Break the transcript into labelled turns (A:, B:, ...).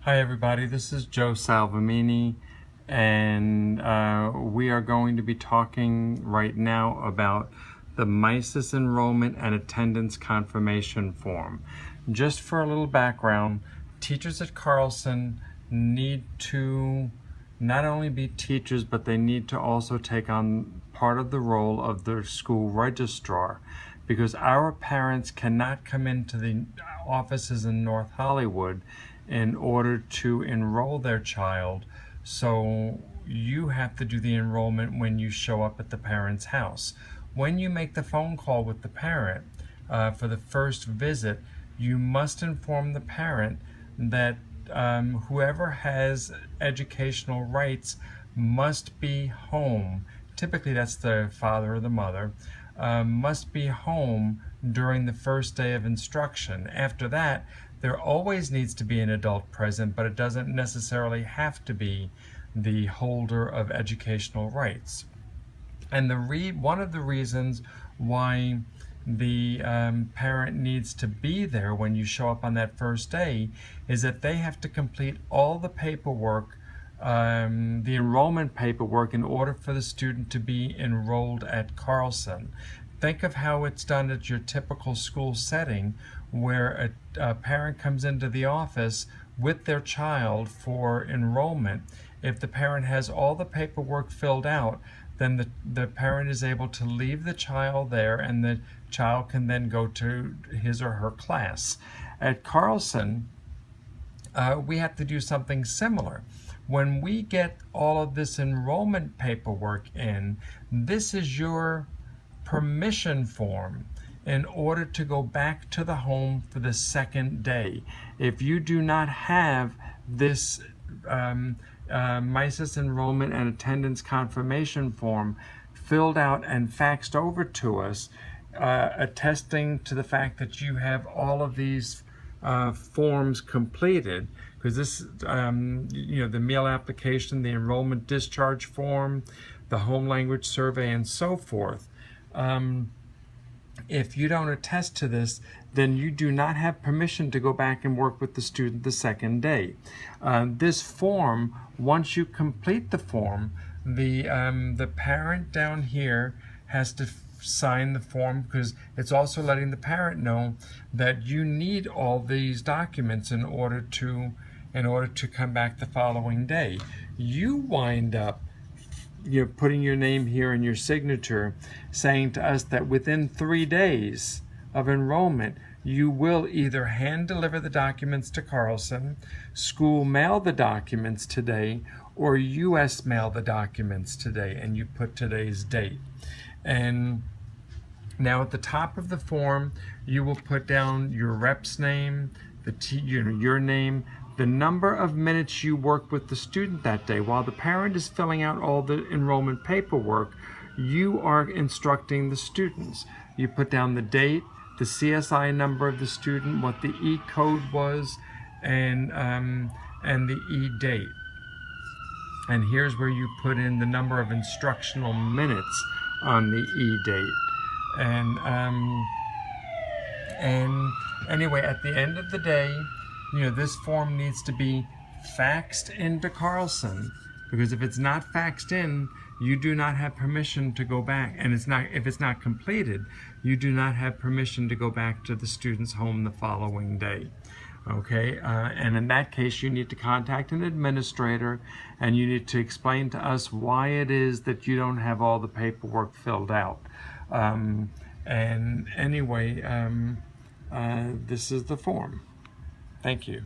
A: Hi everybody, this is Joe Salvamini, and we are going to be talking right now about the MiSIS enrollment and attendance confirmation form. Just for a little background, teachers at Carlson need to not only be teachers, but they need to also take on part of the role of the school registrar, because our parents cannot come into the offices in North Hollywood in order to enroll their child. So you have to do the enrollment when you show up at the parent's house. When you make the phone call with the parent for the first visit, you must inform the parent that whoever has educational rights must be home. Typically that's the father or the mother, must be home during the first day of instruction. After that, there always needs to be an adult present, but it doesn't necessarily have to be the holder of educational rights. And one of the reasons why the parent needs to be there when you show up on that first day is that they have to complete all the paperwork, the enrollment paperwork, in order for the student to be enrolled at Carlson. Think of how it's done at your typical school setting, where a parent comes into the office with their child for enrollment. If the parent has all the paperwork filled out, then the parent is able to leave the child there, and the child can then go to his or her class. At Carlson, we have to do something similar. When we get all of this enrollment paperwork in, this is your permission form in order to go back to the home for the second day. If you do not have this MiSIS enrollment and attendance confirmation form filled out and faxed over to us, attesting to the fact that you have all of these forms completed, because this, the meal application, the enrollment discharge form, the home language survey, and so forth. If you don't attest to this, then you do not have permission to go back and work with the student the second day. This form, once you complete the form, the parent down here has to sign the form, because it's also letting the parent know that you need all these documents in order to come back the following day. You wind up putting your name here and your signature, saying to us that within 3 days of enrollment, you will either hand deliver the documents to Carlson, school mail the documents today, or US mail the documents today, and you put today's date. And now at the top of the form, you will put down your rep's name, your name, the number of minutes you worked with the student that day. While the parent is filling out all the enrollment paperwork, you are instructing the students. You put down the date, the CSI number of the student, what the E-code was, and the E-date. And here's where you put in the number of instructional minutes on the E-date. And anyway, at the end of the day, this form needs to be faxed into Carlson, because if it's not faxed in, you do not have permission to go back. And if it's not completed, you do not have permission to go back to the student's home the following day. Okay, and in that case, you need to contact an administrator, and you need to explain to us why it is that you don't have all the paperwork filled out. And anyway, this is the form. Thank you.